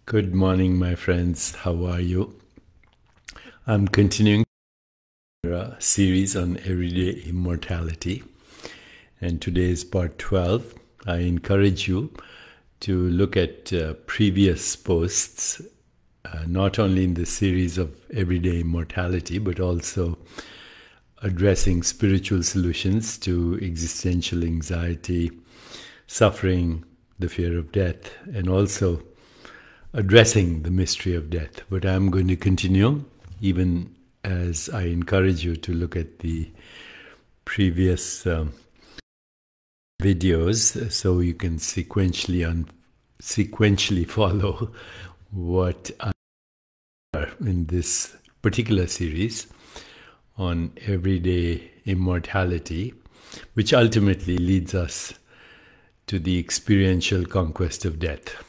Good morning, my friends. How are you? I'm continuing a series on everyday immortality, and today is part 12. I encourage you to look at previous posts, not only in the series of everyday immortality, but also addressing spiritual solutions to existential anxiety, suffering, the fear of death, and also addressing the mystery of death. But I'm going to continue, even as I encourage you to look at the previous videos, so you can sequentially follow what I are in this particular series on everyday immortality, which ultimately leads us to the experiential conquest of death,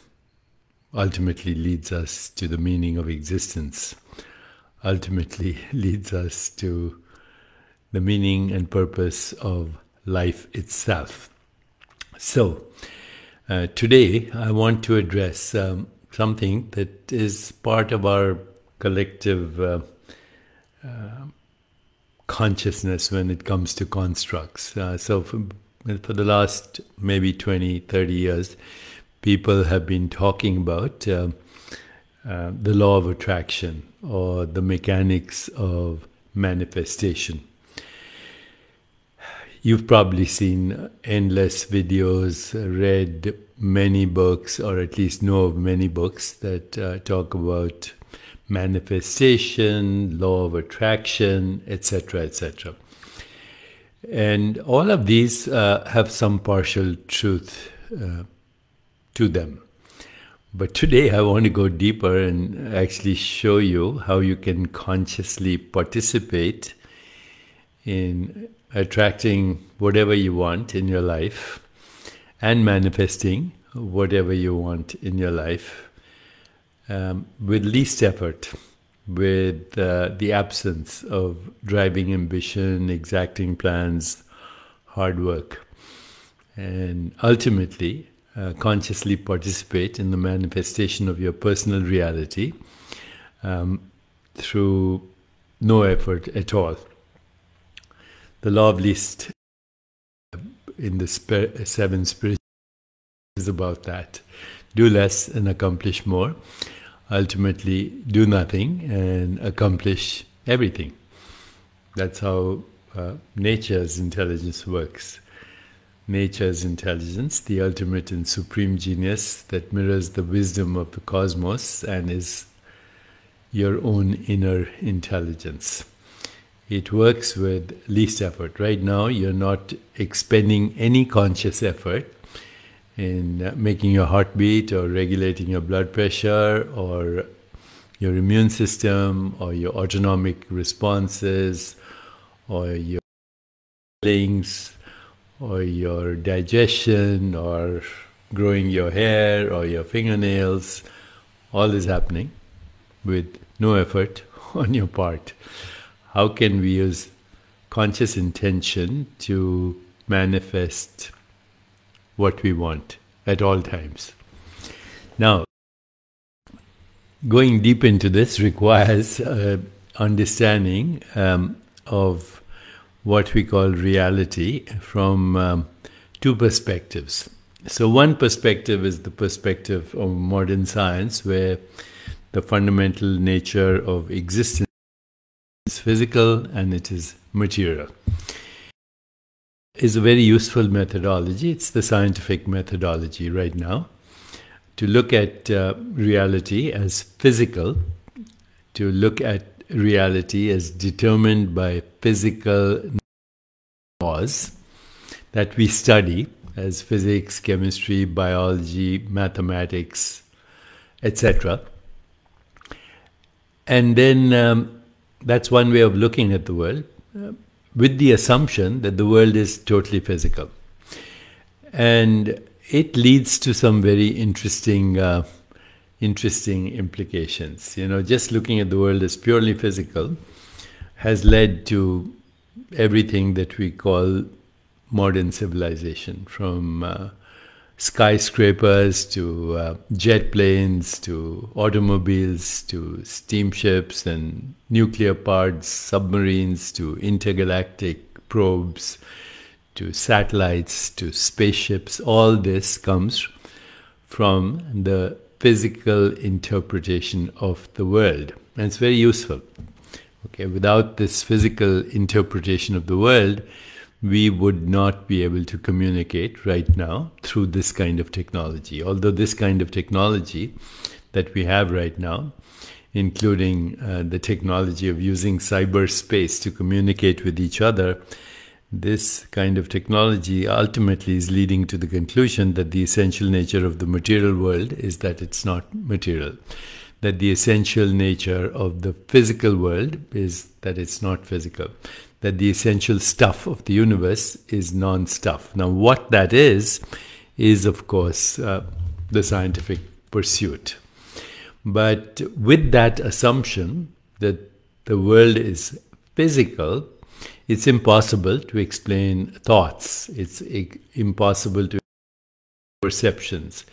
ultimately leads us to the meaning of existence, ultimately leads us to the meaning and purpose of life itself. So, today I want to address something that is part of our collective consciousness when it comes to constructs. So for the last maybe 20, 30 years, people have been talking about the law of attraction or the mechanics of manifestation. You've probably seen endless videos, read many books, or at least know of many books that talk about manifestation, law of attraction, etc., etc. And all of these have some partial truth to them. But today I want to go deeper and actually show you how you can consciously participate in attracting whatever you want in your life and manifesting whatever you want in your life with least effort, with the absence of driving ambition, exacting plans, hard work, and ultimately consciously participate in the manifestation of your personal reality through no effort at all. The law of least in the seven spiritual is about that. Do less and accomplish more. Ultimately, do nothing and accomplish everything. That's how nature's intelligence works. Nature's intelligence, the ultimate and supreme genius that mirrors the wisdom of the cosmos and is your own inner intelligence. It works with least effort. Right now, you're not expending any conscious effort in making your heart beat or regulating your blood pressure or your immune system or your autonomic responses or your feelings or your digestion or growing your hair or your fingernails. All is happening with no effort on your part. How can we use conscious intention to manifest what we want at all times? Now, going deep into this requires understanding of what we call reality from two perspectives. So one perspective is the perspective of modern science, where the fundamental nature of existence is physical and it is material. Is a very useful methodology. It's the scientific methodology right now to look at reality as physical, to look at reality as determined by physical laws that we study as physics, chemistry, biology, mathematics, etc. And then that's one way of looking at the world, with the assumption that the world is totally physical. And it leads to some very interesting implications. You know, just looking at the world as purely physical has led to everything that we call modern civilization, from skyscrapers to jet planes to automobiles to steamships and nuclear powered submarines to intergalactic probes to satellites to spaceships. All this comes from the physical interpretation of the world. And it's very useful. Okay, without this physical interpretation of the world, we would not be able to communicate right now through this kind of technology. Although this kind of technology that we have right now, including the technology of using cyberspace to communicate with each other, this kind of technology ultimately is leading to the conclusion that the essential nature of the material world is that it's not material. That the essential nature of the physical world is that it's not physical. That the essential stuff of the universe is non-stuff. Now, what that is of course the scientific pursuit. But with that assumption that the world is physical, it's impossible to explain thoughts. It's impossible to explain perceptions.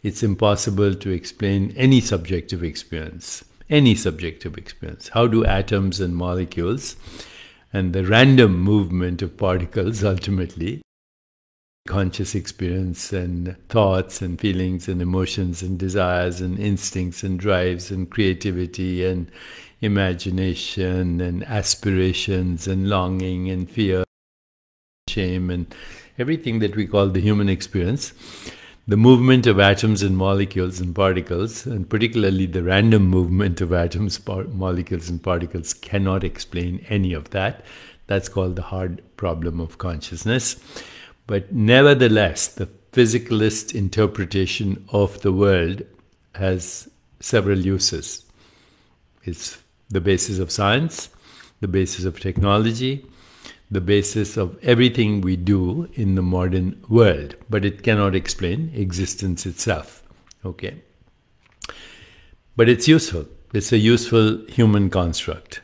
It's impossible to explain any subjective experience. Any subjective experience. How do atoms and molecules and the random movement of particles ultimately, conscious experience and thoughts and feelings and emotions and desires and instincts and drives and creativity and imagination and aspirations and longing and fear, shame and everything that we call the human experience, the movement of atoms and molecules and particles, and particularly the random movement of atoms, molecules and particles, cannot explain any of that. That's called the hard problem of consciousness. But nevertheless, the physicalist interpretation of the world has several uses. It's the basis of science, the basis of technology, the basis of everything we do in the modern world. But it cannot explain existence itself. Okay. But it's useful. It's a useful human construct.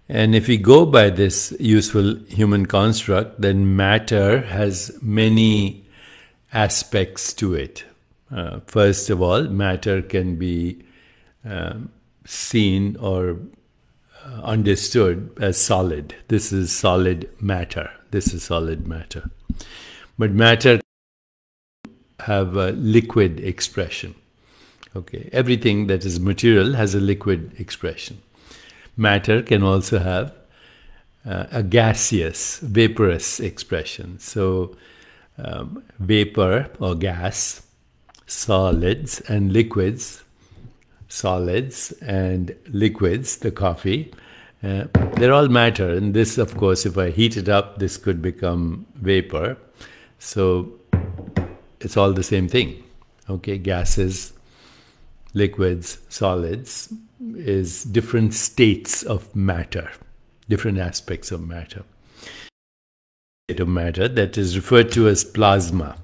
And if we go by this useful human construct, then matter has many aspects to it. First of all, matter can be seen or understood as solid. This is solid matter. This is solid matter. But matter have a liquid expression. Okay, everything that is material has a liquid expression. Matter can also have a gaseous, vaporous expression. So vapor or gas, solids and liquids, solids and liquids, the coffee, they're all matter. And this, of course, if I heat it up, this could become vapor. So it's all the same thing. Okay, gases, liquids, solids is different states of matter, different aspects of matter. State of matter that is referred to as plasma.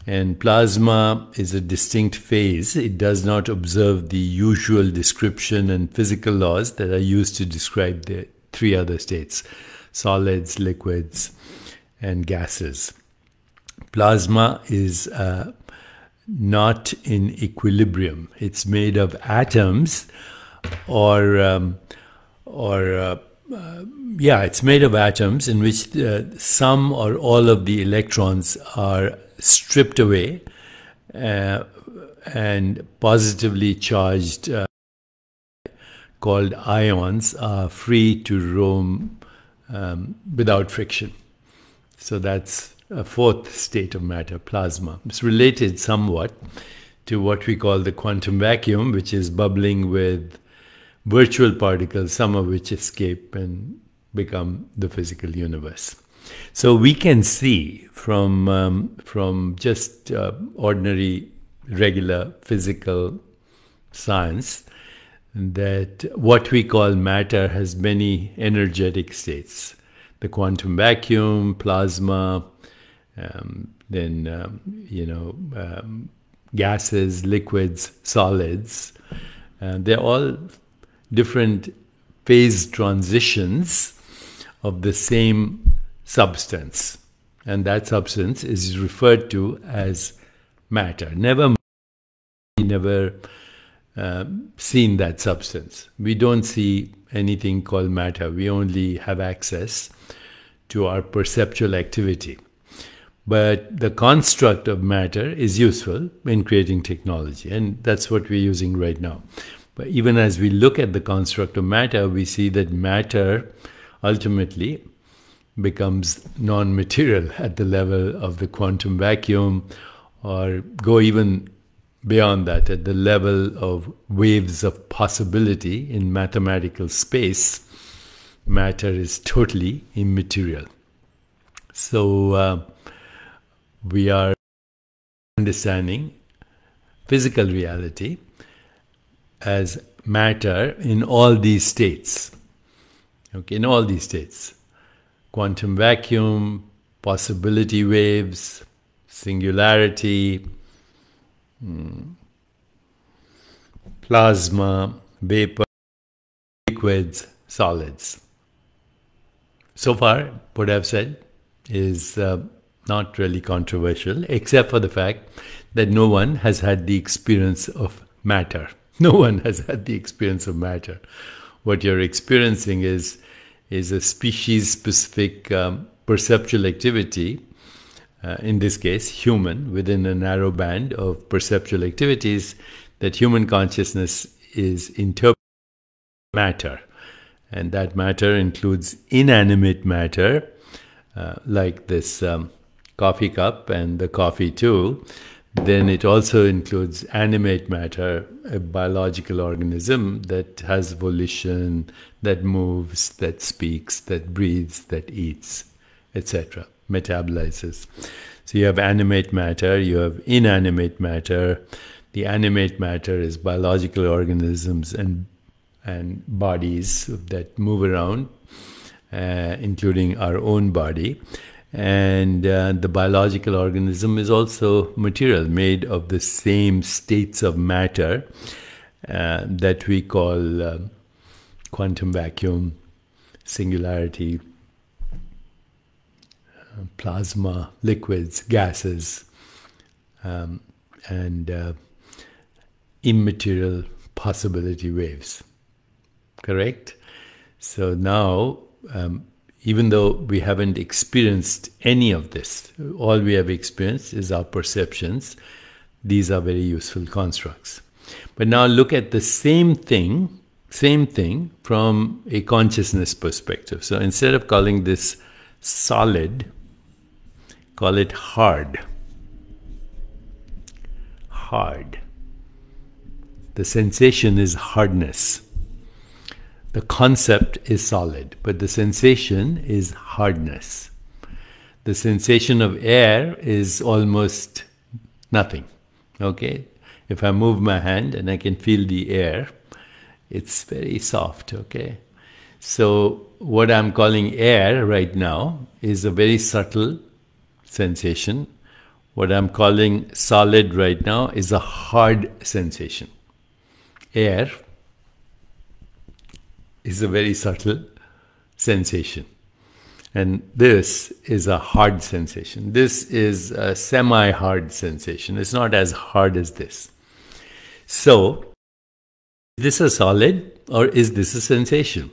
And plasma is a distinct phase. It does not observe the usual description and physical laws that are used to describe the three other states: solids, liquids, and gases. Plasma is not in equilibrium. It's made of atoms, it's made of atoms in which some or all of the electrons are stripped away and positively charged, called ions, are free to roam without friction. So that's a fourth state of matter, plasma. It's related somewhat to what we call the quantum vacuum, which is bubbling with virtual particles, some of which escape and become the physical universe. So we can see from just ordinary, regular physical science that what we call matter has many energetic states. The quantum vacuum, plasma, gases, liquids, solids. They're all different phase transitions of the same substance. And that substance is referred to as matter. Never seen that substance. We don't see anything called matter. We only have access to our perceptual activity. But the construct of matter is useful in creating technology, and that's what we're using right now. But even as we look at the construct of matter, we see that matter ultimately becomes non-material at the level of the quantum vacuum, or go even beyond that, at the level of waves of possibility in mathematical space. Matter is totally immaterial. So we are understanding physical reality as matter in all these states. Okay, in all these states. Quantum vacuum, possibility waves, singularity, plasma, vapor, liquids, solids. So far, what I've said is not really controversial, except for the fact that no one has had the experience of matter. No one has had the experience of matter. What you're experiencing is a species-specific perceptual activity, in this case, human, within a narrow band of perceptual activities that human consciousness is interpreting matter. And that matter includes inanimate matter, like this coffee cup and the coffee too. Then it also includes animate matter, a biological organism that has volition, that moves, that speaks, that breathes, that eats, etc., metabolizes. So you have animate matter, you have inanimate matter. The animate matter is biological organisms and bodies that move around, including our own body. And the biological organism is also material made of the same states of matter that we call quantum vacuum, singularity, plasma, liquids, gases, and immaterial possibility waves. Correct? So now, even though we haven't experienced any of this, all we have experienced is our perceptions. These are very useful constructs. But now look at the same thing from a consciousness perspective. So instead of calling this solid, call it hard. Hard. The sensation is hardness. The concept is solid, but the sensation is hardness. The sensation of air is almost nothing. Okay? If I move my hand and I can feel the air, it's very soft. Okay? So what I'm calling air right now is a very subtle sensation. What I'm calling solid right now is a hard sensation. Air is a very subtle sensation. And this is a hard sensation. This is a semi-hard sensation. It's not as hard as this. So, is this a solid or is this a sensation?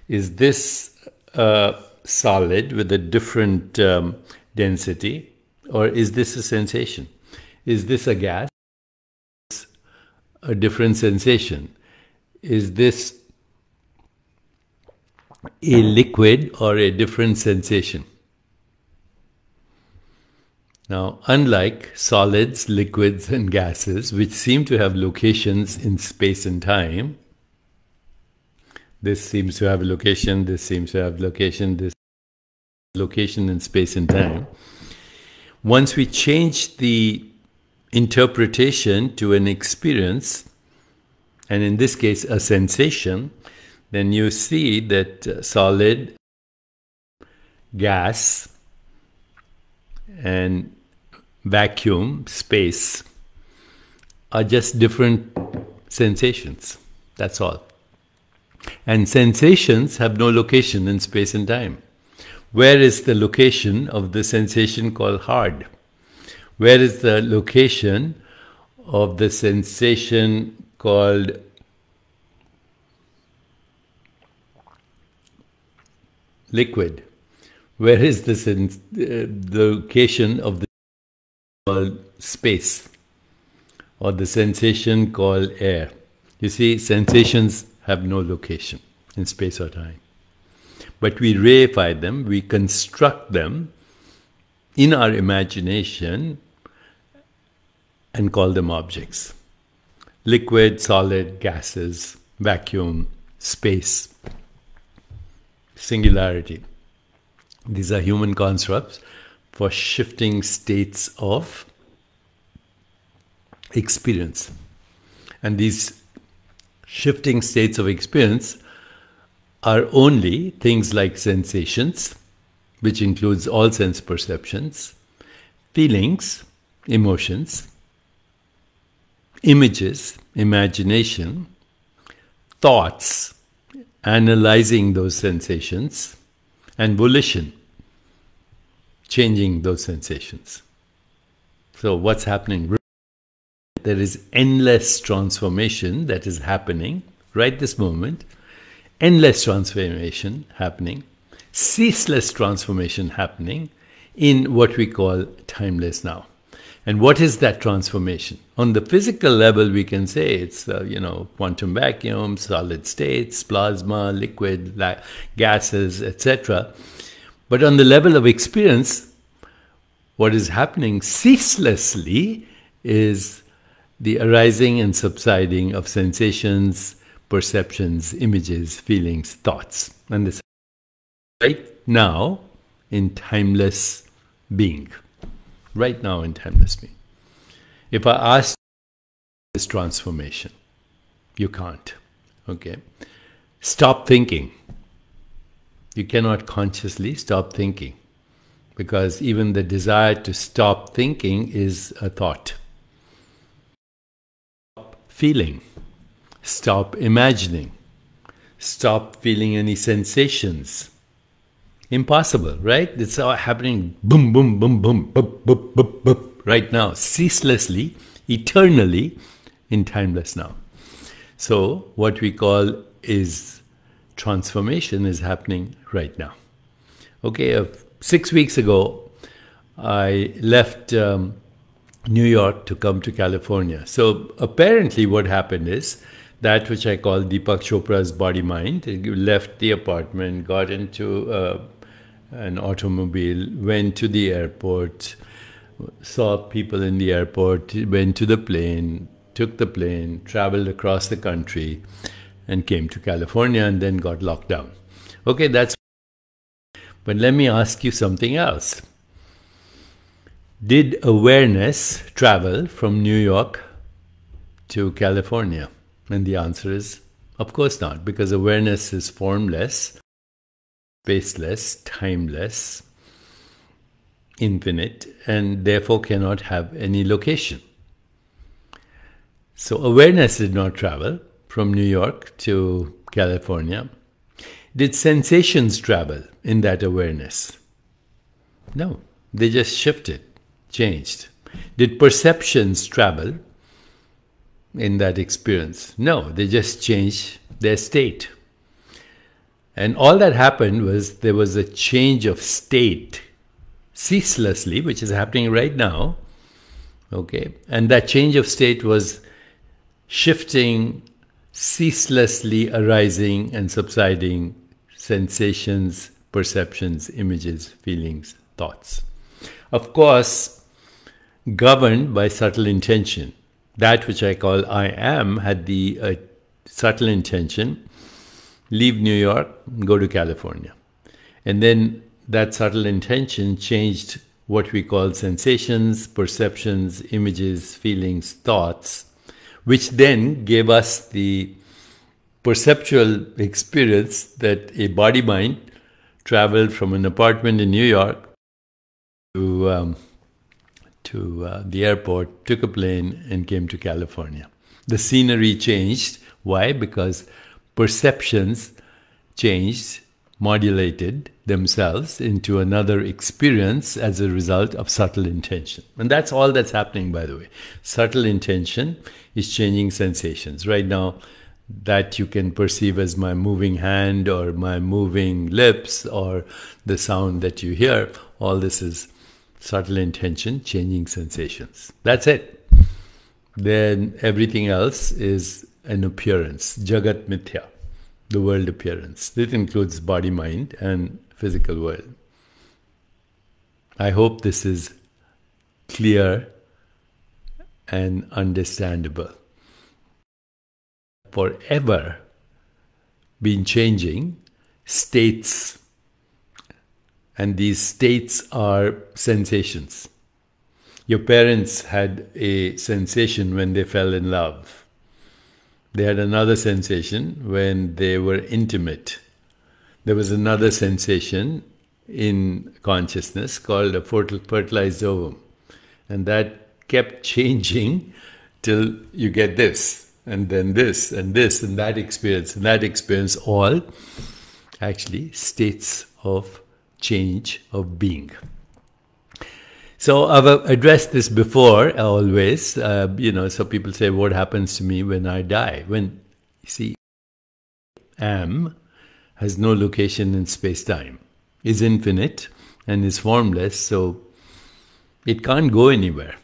Is this a solid with a different density, or is this a sensation? Is this a gas? A different sensation? Is this a liquid or a different sensation? Now, unlike solids, liquids, and gases, which seem to have locations in space and time, this seems to have a location, this seems to have location, this location in space and time. Once we change the interpretation to an experience, and in this case a sensation, then you see that solid, gas, and vacuum, space, are just different sensations. That's all. And sensations have no location in space and time. Where is the location of the sensation called hard? Where is the location of the sensation called liquid? Where is the location of the called space, or the sensation called air? You see, sensations have no location in space or time. But we reify them, we construct them in our imagination and call them objects. Liquid, solid, gases, vacuum, space, singularity. These are human constructs for shifting states of experience. And these shifting states of experience are only things like sensations, which includes all sense perceptions, feelings, emotions, images, imagination, thoughts, analyzing those sensations, and volition, changing those sensations. So what's happening? There is endless transformation that is happening right this moment, endless transformation happening, ceaseless transformation happening in what we call timeless now. And what is that transformation? On the physical level, we can say it's, quantum vacuum, solid states, plasma, liquid, gases, etc. But on the level of experience, what is happening ceaselessly is the arising and subsiding of sensations, perceptions, images, feelings, thoughts. And this right now in timeless being. Right now in timeless being. If I ask this transformation, you can't. Okay? Stop thinking. You cannot consciously stop thinking, because even the desire to stop thinking is a thought. Stop feeling. Stop imagining. Stop feeling any sensations. Impossible, right? It's all happening boom, boom, boom, boom, boop, boop, boop, boop, right now, ceaselessly, eternally, in timeless now. So what we call is transformation is happening right now. Okay, 6 weeks ago, I left New York to come to California. So apparently what happened is, that which I call Deepak Chopra's body-mind, left the apartment, got into an automobile, went to the airport, saw people in the airport, went to the plane, took the plane, traveled across the country, and came to California, and then got locked down. Okay, that's... But let me ask you something else. Did awareness travel from New York to California? And the answer is, of course not, because awareness is formless, spaceless, timeless, infinite, and therefore cannot have any location. So awareness did not travel from New York to California. Did sensations travel in that awareness? No, they just shifted, changed. Did perceptions travel in that experience? No, they just changed their state. And all that happened was there was a change of state ceaselessly, which is happening right now. Okay, and that change of state was shifting, ceaselessly arising and subsiding sensations, perceptions, images, feelings, thoughts. Of course, governed by subtle intention. That which I call I am had the subtle intention, leave New York, go to California. And then that subtle intention changed what we call sensations, perceptions, images, feelings, thoughts, which then gave us the perceptual experience that a body-mind traveled from an apartment in New York to the airport, took a plane, and came to California. The scenery changed. Why? Because perceptions changed, modulated themselves into another experience as a result of subtle intention. And that's all that's happening, by the way. Subtle intention is changing sensations. Right now, that you can perceive as my moving hand or my moving lips or the sound that you hear, all this is subtle intention changing sensations. That's it. Then everything else is an appearance, Jagat Mithya, the world appearance. This includes body, mind, and physical world. I hope this is clear and understandable. Forever been changing states, and these states are sensations. Your parents had a sensation when they fell in love. They had another sensation when they were intimate. There was another sensation in consciousness called a fertilized ovum. And that kept changing till you get this, and then this, and this, and that experience, all actually states of change of being. So I've addressed this before, always, so people say, what happens to me when I die? When, you see, am has no location in space-time, is infinite and is formless, so it can't go anywhere.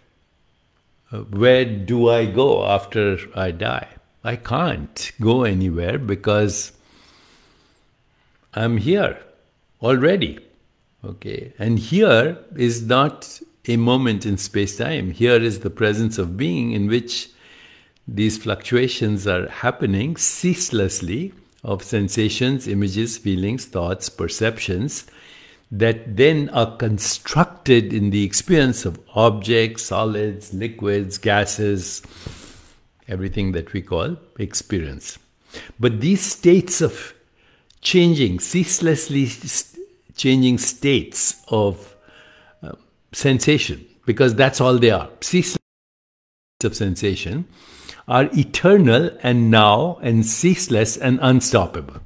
Where do I go after I die? I can't go anywhere because I'm here already. Okay, and here is not a moment in space-time. Here is the presence of being in which these fluctuations are happening ceaselessly of sensations, images, feelings, thoughts, perceptions that then are constructed in the experience of objects, solids, liquids, gases, everything that we call experience. But these states of changing, ceaselessly changing states of sensation, because that's all they are, ceaseless of sensation, are eternal and now and ceaseless and unstoppable.